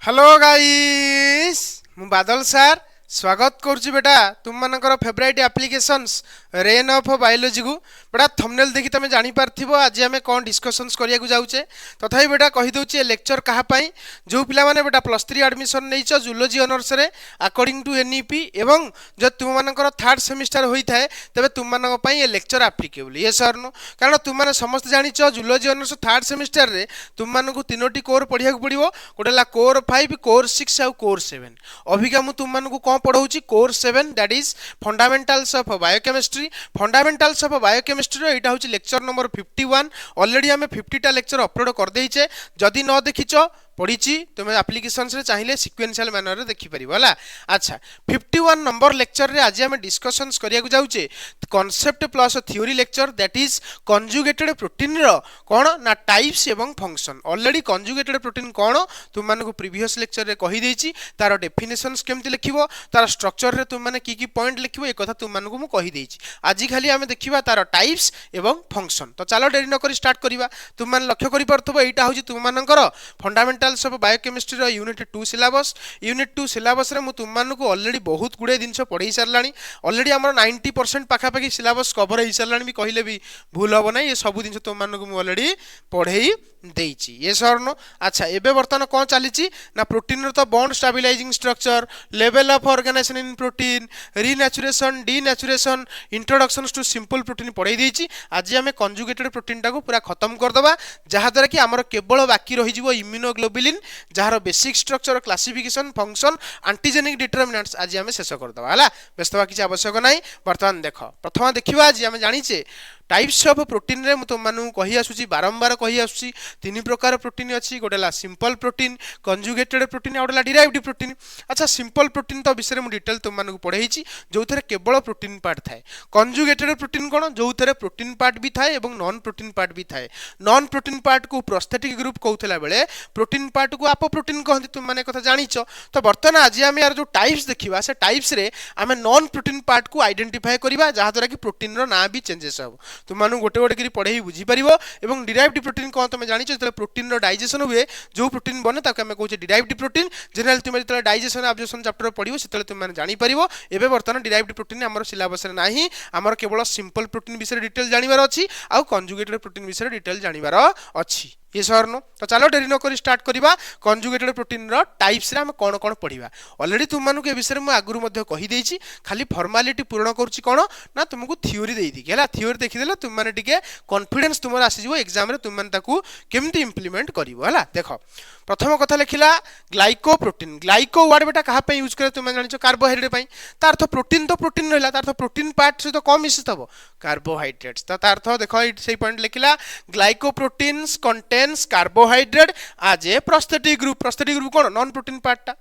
Hello guys मु बादल sir स्वागत करुच्ची बेटा तुम मानकर favourite applications rain of biology को बेटा थंबनेल देखि तुम जानि पारथिबो आज आमे कोन डिस्कशंस करिया को जाउचे तथापि बेटा कहि दउची लेक्चर कहा पई जो पिला माने बेटा +3 एडमिशन नैछ जूलॉजी ऑनर्स रे अकॉर्डिंग टू एनईपी एवं जो तुम मानकर थर्ड सेमिस्टर होई थाए तबे तुम मानक पई ए लेक्चर एप्लीकेबल ये सर नो कारण तुम माने समस्त जानिछ जूलॉजी ऑनर्स थर्ड सेमिस्टर रे तुम मानक तीनोटी कोर पढिया को पड़िबो गोटेला कोर 5 कोर 6 आ कोर 7 अभिका मु तुम मानक कोन पढौची core 7 that is fundamentals of biochemistry fundamentals of biochemistry एटा होची लेक्चर नंबर 51 ऑलरेडी हमें 50 टा लेक्चर अपलोड कर देइछे जदि न देखिछो पढ़ी तुम एप्लिकेशन से चाहिए सिक्वेंशियल मैनर रे देखि परिबो हला अच्छा 51 नंबर लेक्चर रे आज हम डिस्कशंस करिया को जाउचे concept plus theory lecture that is conjugated protein रो कोन ना टाइप्स एवं फंक्शन ऑलरेडी कंजुगेटेड प्रोटीन कोन तुम मानको प्रीवियस लेक्चर रे कहि देछि तार डेफिनेशंस केमति लिखिबो तार स्ट्रक्चर रे तुम माने की पॉइंट लिखिबो ए कथा तुम मानको मु कहि देछि आज खाली हम देखिबा तार टाइप्स एवं फंक्शन तो चलो देरी न करी स्टार्ट करिबा तुम मान लक्ष्य करि परथबो एटा होछि तुम मानकर फंडामेंटल्स ऑफ बायोकेमिस्ट्री रो यूनिट 2 सिलेबस यूनिट 2 सिलेबस रे मु तुम मानको ऑलरेडी बहुत गुडे दिनस पढै सरलानी ऑलरेडी हमर 90% पाखा पाखी सिलेबस कवर होई सरलानी भी कहिले भी भूल होबो नै ये सब दिन तुम मानको मु ऑलरेडी पढै देइची ये सर नो अच्छा एबे वर्तमान कोन चलीची ना प्रोटीन रो तो bond stabilising structure level of organisation in protein renaturation denaturation introductions to simple protein पढै देइची आज हमें कंजुगेटेड प्रोटीन टाको पूरा खत्म कर दबा जहा द्वारा कि हमर केवल बाकी रहि जिवो immunoglobulin jar basic structure classification function antigenic determinants आज हमें शेष कर दबा हला व्यस्त बाकी आवश्यक नाही वर्तमान देखो प्रथम देखिबा आज हमें जानिचे टाइप्स ऑफ प्रोटीन रे तुम मानु कहि आसुची बारंबार कहि आसुची तीन प्रकार प्रोटीन अछि गोटेला सिंपल प्रोटीन कंजुगेटेड प्रोटीन और डिराइव्ड प्रोटीन अच्छा सिंपल प्रोटीन तो विषय में डिटेल तुम मानु पढैछि जो थरे केवल प्रोटीन पार्ट थाए कंजुगेटेड प्रोटीन कोन जो थरे प्रोटीन पार्ट भी थाए एवं नॉन प्रोटीन पार्ट भी थाए नॉन प्रोटीन पार्ट को प्रोस्थेटिक ग्रुप कहउथला बेले प्रोटीन पार्ट को अपो प्रोटीन कहंती तुम माने कथा जानिछो तो वर्तमान आज हम यार जो टाइप्स देखिबा से टाइप्स रे हमें नॉन प्रोटीन पार्ट को आइडेंटिफाई करिबा जहा द्वारा कि प्रोटीन रो ना भी चेंजेस हो तुम मानु गोटे गोटे करी पढ़े बुझी परिबो एवं डिराइव्ड प्रोटीन कोन तुम जानिछो जते प्रोटीन रो डाइजेशन हुए जो प्रोटीन बने ताके हमें कहूचे डिराइव्ड प्रोटीन जनरल तुम जते डाइजेशन एब्जॉर्प्शन चैप्टर पढ़िबो सेते तुम माने जानि परिबो एबे वर्तमान डिराइव्ड प्रोटीन हमर सिलेबस रे नाही हमर केवल सिंपल प्रोटीन विषय डिटेल जानिबार अछि आ कंजुगेटेड प्रोटीन विषय डिटेल जानिबार अछि ये सर नो तो चलो डेरी न करी स्टार्ट करिबा कंजुगेटेड प्रोटीन रो टाइप्स रे हम कोन कोन पढिबा ऑलरेडी तुम मानु के विषय में आगुरु मध्ये कहि देछि खाली फॉर्मालिटी पूर्ण करूछि कोन ना तुमको थ्योरी देई दी हला थ्योरी देखि देला तुम माने टिके कॉन्फिडेंस तुमर आसी जिवो एग्जाम रे तुम माने ताकू केमति इंप्लीमेंट करिवो हला देखो प्रथम कथा लिखिला ग्लाइकोप्रोटीन ग्लाइको वर्ड बेटा कहा पे यूज करे तुम जानिछो कार्बोहाइड्रेट पे तार अर्थ प्रोटीन तो प्रोटीन रहला तार अर्थ प्रोटीन पार्ट से तो कम मिसित हबो कार्बोहाइड्रेट्स तार अर्थ देखो सेही पॉइंट लिखिला glycoproteins contains carbohydrate as a prosthetic group कोन नॉन प्रोटीन पार्ट टा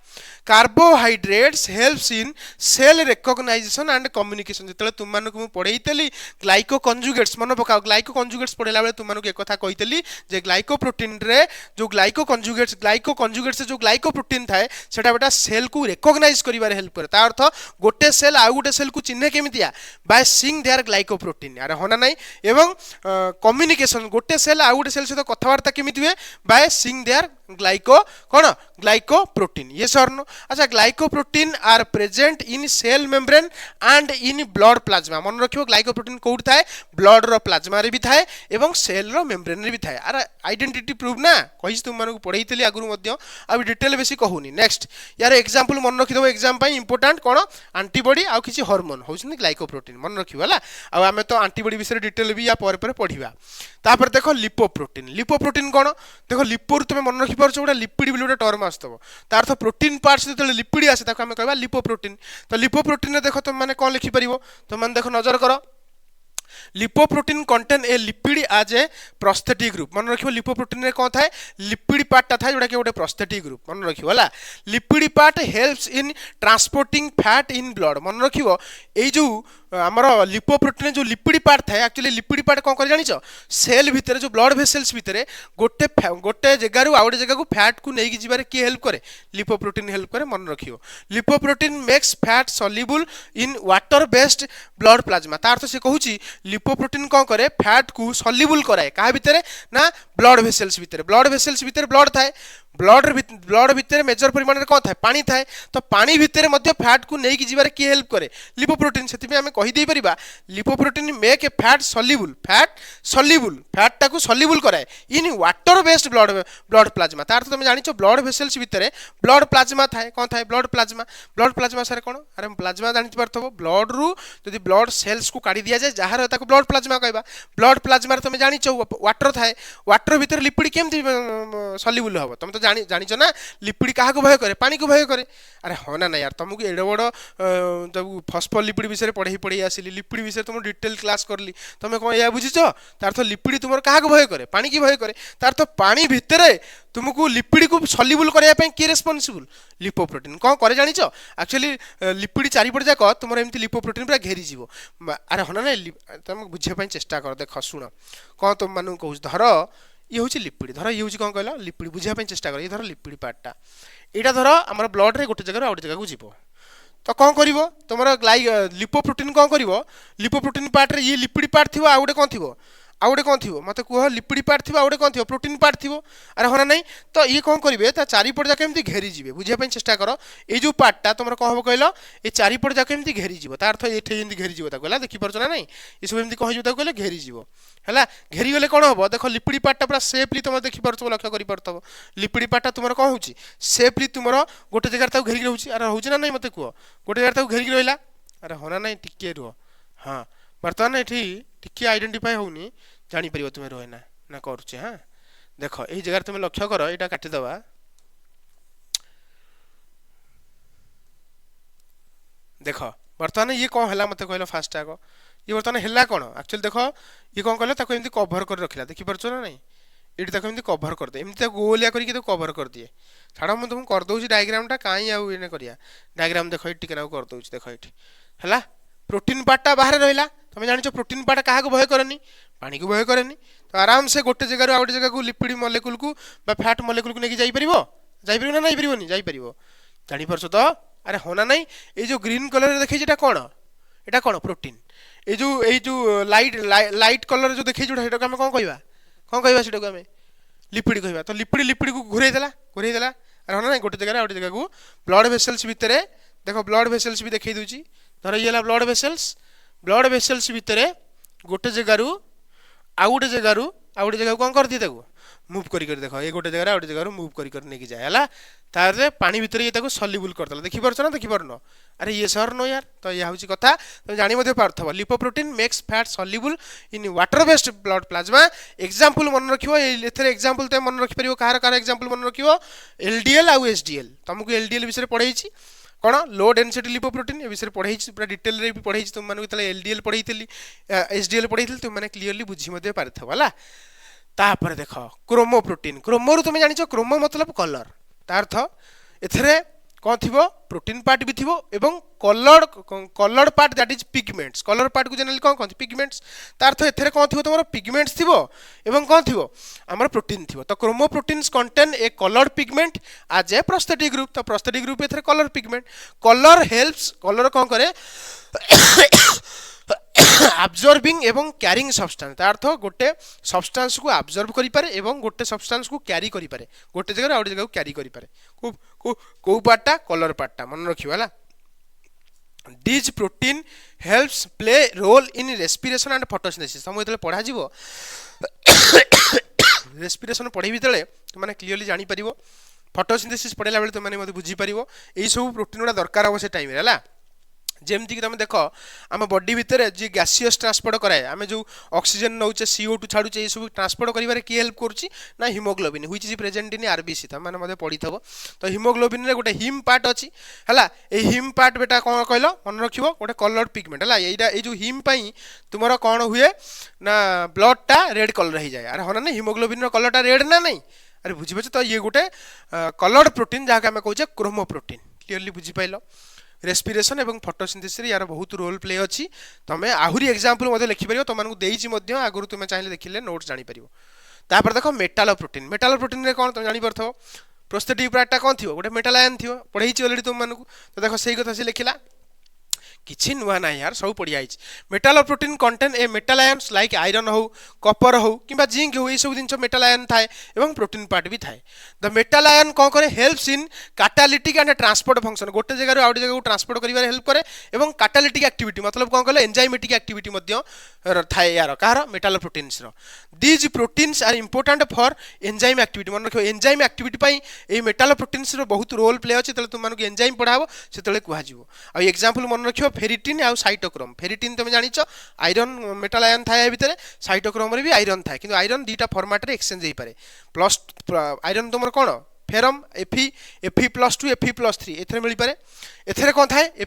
carbohydrates helps in cell recognisation and communication जतले तुम मानको मु पढैतली ग्लाइको कंजुगेट्स मन पकाओ ग्लाइको कंजुगेट्स पढैला बेले तुम मानको एक कथा कहितली जे ग्लाइकोप्रोटीन रे जो ग्लाइको कंजुगेट्स से जो ग्लाइकोप्रोटीन थाए सेटा बेटा सेल को रिकॉग्नाइज करिवारे हेल्प करे ता अर्थ गोटे सेल आ गोटे सेल को चिन्हे केमितिया बाय सीइंग देयर ग्लाइकोप्रोटीन अरे होना नाही एवं कम्युनिकेशन गोटे सेल आ गोटे सेल से तो कथावार्ता केमिति हुए बाय सीइंग देयर ग्लाइको कोन ग्लाइकोप्रोटीन ये सरनो अच्छा glycoprotein are present in cell membrane and in blood plasma मन रखियो ग्लाइकोप्रोटीन कोड थाए ब्लड रो प्लाज्मा रे भी थाए एवं सेल रो मेम्ब्रेन रे भी थाए अरे आइडेंटिटी प्रूफ ना कहि तुम मानको पढैतली आगुरु मध्य आ डिटेल बेसी कहूनी नेक्स्ट यार एग्जांपल मन रखि दबो एग्जाम पई इंपोर्टेंट कोन एंटीबॉडी आ किछि हार्मोन होउछन ग्लाइकोप्रोटीन मन रखियो हला आ हमें तो एंटीबॉडी विषय डिटेल भी या पर पढिबा तापर देखो लिपोप्रोटीन कोन देखो लिपोर तुम मन रखि परछो गोटे लिपिड बोली गोटे टर्म आसतबो तार अर्थ प्रोटीन पार्ट्स जते लिपिड आसे ताको हम कहबा लिपोप्रोटीन तो लिपोप्रोटीन देखो तुम माने कोन लिखि परिबो तुम माने देखो नजर करो लिपोप्रोटीन कंटेन ए लिपिड आज ए प्रोस्थेटिक ग्रुप मन रखिबो लिपोप्रोटीन रे कोन थाए लिपिड पार्ट थाए जोटा कि गोटे प्रोस्थेटिक ग्रुप मन रखिबो हला lipid part helps in transporting fat in blood मन रखिबो ए जो आमर लिपोप्रोटीन जो लिपिड पार्ट थाए एक्चुअली लिपिड पार्ट कोन कर जानिछो सेल भितरे जो ब्लड वेसल्स भितरे गोटे जगह रु आ गोटे जगह को फैट को नेकी जिबारे की हेल्प करे लिपोप्रोटीन हेल्प करे मन रखियो lipoprotein makes fat soluble in water based blood plasma तार अर्थ से कहूची लिपोप्रोटीन कोन करे फैट को सॉल्युबल कराए कहा भितरे ना ब्लड वेसल्स भितरे ब्लड थाए ब्लड भितर मेजर परिमाण में कौन थाए पानी थाए तो पानी भितर मध्य फैट को लेकिन जीवार किए हेल्प करे लिपोप्रोटीन से आम कहीदे पारिबा लिपोप्रोटीन मेक ए फैट टा को सल्युबल कराए in water based blood plasma तार तुम जान ब्लड वेसल्स भितर ब्लड प्लाज्मा थाए कौन थाए ब्लड प्लाज्मा सारे कौन अरे प्लाज्मा जानी पारथबो ब्लड रु जदि ब्लड सेल्स को काढ़ी दिया जाए जहाँ ताको ब्लड प्लाज्मा कहबा ब्लड प्लाज्मा तुम जान वाटर थाए वाटर भितर लिपिड केमती सल्युबल हम तुम तो जानिଛ ना लिपिड क्या भय करे पानी को भय करे अरे हाँ ना यार तुमको एड बड़ जब फस्फोलिपिड विषय पढ़े पढ़े आसिली लिपिड विषय तुम डिटेल क्लास करली तुम कौन या बुझीच तार तो लिपिड तुम क्या भय करे पानी की भय करे तार तो पानी भितर तुमको लिपिड को सल्युबल करने किए रेस्पॉन्सिबल लिपोप्रोटीन कौन करे जानिछ एक्चुअली लिपिड चारिपट जाक तुम एमती लिपोप्रोटीन पूरा घेरी जीव अरे हाँ ना तुम बुझे चेष्टा कर देख शुण कौन तुम मानू कहूँ धर ये हूँ लिपिड धर ये हूँ कौन कहल लिपिड बुझापी चेष्टा कर ये धर लिपिड पार्टा यहाँ धर आम ब्लड रे गोटे जगह गोटे जगह जीव तो कौन कर तुम लिपोप्रोटीन कौन कर लिपोप्रोटीन पार्ट रे ये लिपिड पार्ट थी आउ गोटे कौन थी आउ गोटे कौन थी मत कह लिपिड पार्ट थी आउ गोटे कौन थी प्रोटीन पार्ट थी अरे हाँ ना तो ये कौन करेंगे चारिपट जाक एमती घेरी जी बुझापी चेष्टा कर ये जो पार्टा तुम कौन हम कहल ये चारिपट जाक एमती घेरी जी तार अर्थ ये एमती घेरी जी देखिपार ना नहीं ये सब एमती कह कहले घेरी जी है घेरी गले कौन हम देख लिपिड पार्टा पूरा सेफली तुम देखिपार लक्ष्य कर लिपिड पार्टा तुम कौन हो सेफली तुम गोटे जगह घेरिक रोचे अरे रोचे ना नहीं मत कह गोटे जगह घेरिक रहा अरे हाँ ना नहीं टिके रुह हाँ बर्तमान ये टिके आइडेंटिफाई होनी जापर तुम्हें रोए ना ना करुचे हाँ देख ये जगह तुम लक्ष्य कर यहाँ काटिदबा देख बर्तमान ये कौन है मत कहल फास्ट आग ये बर्तमान है कौन एक्चुअली देख ये कौन कहला एमती कभर कर रखला देखिपार ना नहीं ये एमती कभर करदे एमती गोलिया करके कभर कर दिए छाड़ मुझे तुमको करदे डायग्रामटा कहीं आउ ये करिया डायग्राम देख ये टिके करदे देख ये है प्रोटीन पार्टा बाहर रहा तुम जान प्रोटीन पार्ट क्या भय करनी पानी को भय करनी तो आराम से गोटे जगह आउ जगह को लिपिड मॉलिक्यूल को फैट मॉलिक्यूल को लेकिन जापर ना नहीं पार जापर जानीपार तो अरे हाँ ना नहीं ये जो ग्रीन कलर देखिए कौन यहाँ कौन प्रोटीन ये जो लाइट कलर जो देखिए जोटा आम कौन कहवा से आम लिपिड कहवा तो लिपिड को घूरेदेला अरे हाँ ना गोटे जगह गोटे जगह को ब्लड वेसल्स भितर देख ब्लड वेसल्स भी देखई दूची धर ये ब्लड वेसल्स भितर गोटे जगार आउ गोटे जगह कौन कर दिए मुव कर देख ये गोटे जगह गोटे जगह मुव कर नहीं जाए है तार पानी भितर ये सल्युबल करदेला देखिपार ना देखिपार न अरे ये सर नो यार तो यह हूँ कथा तुम जानी पार्थव lipoprotein makes fat soluble in water based blood plasma example मन रखियो एग्जांपल तुम मन रखिपर कहार कहार एग्जांपल मन रखियो एलडीएल आउ एसडीएल तुमको एलडीएल विषय पढ़ाई कौन लो डेनसिटी लिपोप्रोटीन ए विषय पढ़ाई पूरा डिटेल रे भी पढ़ाई तुम मानक एलडीएल पढ़ाई एसडीएल पढ़ाई तुम मैंने क्लीयरली बुझी पारथव है तापर देख क्रोमोप्रोटीन क्रोमो तुम जान क्रोमो मतलब कलर तार अर्थ एथरे कौन थी प्रोटीन पार्ट भी थी एवं coloured part that is pigments colour part को जनरली कौन कहते पिगमेंट्स तार अर्थ एथरे कौन थी तुम पिगमेंट्स थी एवं कौन थी आमर प्रोटीन थी तो chromoproteins contain a coloured pigment as a prosthetic group तो प्रोस्थेटिक ग्रुप एथरे colour pigment colour helps colour कौन करे अब्जर्विंग एवं क्यारिंग सब्सटेंस अर्थ गोटे सब्सटेंस को अब्जर्व करि पारे एवं गोटे सब्सटेंस को क्यारी करि पारे गोटे जगह आउ जगह को क्यारी करि पारे को पार्टा कलर पार्टा मन रखियो हला this protein helps play role in respiration and photosynthesis हम जब पढ़ा जीवो रेस्पिरेशन पढ़ी तले तुमने क्लीयरली जानी परिवो फोटोसिंथेसिस पढ़ला बेले तुमने मते बुझी परिवो एई सब प्रोटीन गुडा दरकार हो से टाइम रे हला जेमती कि तुम देख आम बॉडी भितर जी गैसियस ट्रांसपोर्ट कराए आम जो ऑक्सीजन नौचे CO2 छाड़ुचे ये सब ट्रांसपोर्ट करिवारे किए हेल्प करुच्ची ना haemoglobin which is present in RBC तुम मैंने पढ़ी थब तो हिमोग्लोबिन रे गोटे हिम पार्ट अच्छी है ये हिम पार्ट बेटा कौन कहल मन रखियो गोटे कलर पिगमेंट है ये जो हिम पाई तुमर कौन हुए ना ब्लड टा रेड कलर हो जाए अरे हाँ ना हिमोग्लोबिन कलर टा रेड ना नहीं अरे बुझीपार तो ये गोटे कलर्ड प्रोटीन जहाँ आम कहे क्रोमोप्रोटीन क्लीयरली बुझीपाल रेस्पिरेशन एवं फोटोसिंथेसिस यार बहुत रोल प्ले अच्छी तुम आहरी एग्जांपल मध्य लिखिपर तुमको देती आगुरी तुम चाहिए देखिले नोट्स जापर तापर देख मेटाल प्रोटीन रे कौन तुम जापर प्रोस्थेटिक पार्टा कौन थी गोटे मेटाल आयन थी पढ़ाई अलरेडी तुम मानक तो देख सही कथा से लिखला किछि नुआ ना यार सब पड़ी जाइछ metal protein contain a metal ions like iron हो कपर हो किबा जिंक हो ए सब दिन मेटल आयन थाए एवं प्रोटीन पार्ट भी थाए द मेटल आयन कौन करे helps in catalytic and transport function गोटे जगह आउ जगह ट्रांसपोर्ट करिवार हेल्प करे एवं कैटालिटिक एक्टिविटी मतलब कौन कहले एंजाइमेटिक एक्टिविटी मध्य थाए यार कार मेटल प्रोटीन्स रो these proteins are important for enzyme activity मन रखो एंजाइम एक्टिविटी पई ए मेटल प्रोटीन्स रो बहुत रोल प्ले अछि तले तुम मानको एंजाइम पढाबो सेतले कुहा जिवो आ एग्जांपल मन रखियो फेरिटिन आ साइटोक्रोम फेरिटिन तुम जानिचो आयरन मेटल आयन थाए भितरे साइटोक्रोम रे भी आयरन थाए किंतु आयरन दीटा फॉर्मेट रे एक्सचेंज हेई पारे प्लस आयरन तुमर कोन फेरम Fe+2 Fe+3 एथरे मिली पारे एथरे कोन थाए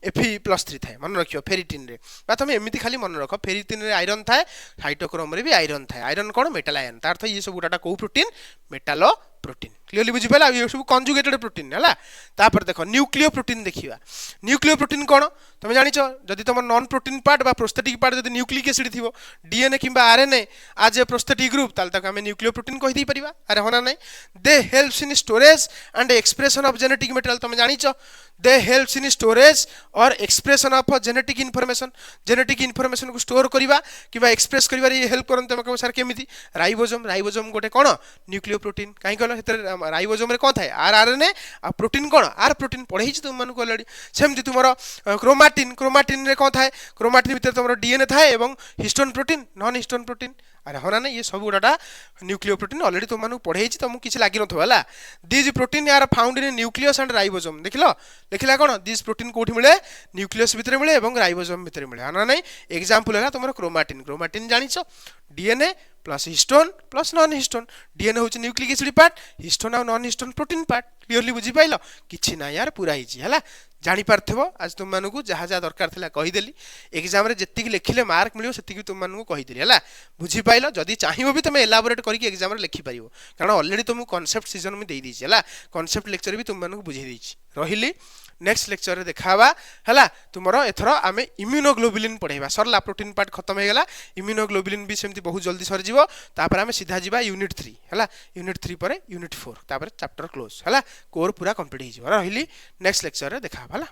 Fe+3 थाए मन रखियो फेरिटिन रे बा तुम एमिति खाली मन रखो फेरिटिन रे आयरन थाए साइटोक्रोम रे भी आयरन थाए आयरन कोन मेटल आयन तार अर्थ ये सब गुडाटा को प्रोटीन मेटल प्रोटीन क्लियरली बुझी पाला ये सब कंजुगेटेड प्रोटीन हला तापर देखो न्यूक्लियो प्रोटीन देखिबा न्यूक्लियो प्रोटीन कोन तुम जानिचो जदि तुम नॉन प्रोटीन पार्ट बा प्रोस्थेटिक पार्ट जदि न्यूक्लिक एसिड थिबो डीएनए किबा आरएनए आज ए प्रोस्थेटिक ग्रुप ताल तक हमें न्यूक्लियो प्रोटीन कहि दी परिबा अरे होना नै दे helps in storage and expression of genetic material तुम जानिचो दे हेल्प्स इन स्टोरेज और एक्सप्रेशन ऑफ जेनेटिक इनफॉरमेशन को स्टोर करिबा किबा एक्सप्रेस करिबा रे हेल्प करन तुम कहबो सर केमिति राइबोसोम गोटे कोन न्यूक्लियो प्रोटीन काई कहलो हेतर राइबोसोम रे कोन थाए आरएनए आ प्रोटीन कोन आर प्रोटीन पढै छी तुम मन को ऑलरेडी सेमति तुमरो क्रोमाटिन रे कोन थाए क्रोमाटिन भीतर तुमरो डीएनए थाए एवं histone protein non histone protein अरे होना ना ये सब गुडाटा न्यूक्लियो प्रोटीन ऑलरेडी तुम मानू पढ़े तुमको किसी लगी नथो हला these protein are found in nucleus and ribosome देखिलो देखिला कोन दीज प्रोटीन कोठी मिले न्यूक्लियस भितर मिले एवं राइबोसोम भितर मिले हाना नै एग्जांपल है तुमरो क्रोमाटिन जानिछो DNA plus histone plus non histone DNA होची न्यूक्लिक एसिड पार्ट हिस्टोन और non histone protein part clearly बुझी पाइलो किछि ना यार पूरा हिची हला जानी पारथबो आज तुम मानकू जहा जहा दरकार थिला कहि देली एग्जाम रे जत्ति कि लेखिले मार्क मिलियो सेति कि तुम मानकू कहि देली हला बुझी पाइलो जदी चाहिबो भी तुम एलाबोरेट करिक एग्जाम रे लिखि परिबो कारण ऑलरेडी तुमको कांसेप्ट सीजन में देई दिछि हला कांसेप्ट लेक्चर भी तुम मानकू बुझी दिछि रहिली नेक्स्ट लेक्चर रे देखावा हला तुमरो एथरो आमे इम्यूनोग्लोबुलिन पढेबा सरला प्रोटीन पार्ट खत्म हे गेला इम्यूनोग्लोबुलिन भी सेमति बहुत जल्दी सर जीवो तापर आमे सीधा जीवा यूनिट 3 हला यूनिट 3 परे यूनिट 4 तापर चैप्टर क्लोज हला कोर पूरा कंप्लीट हे जीवो रहिली नेक्स्ट लेक्चर रे देखावा हला।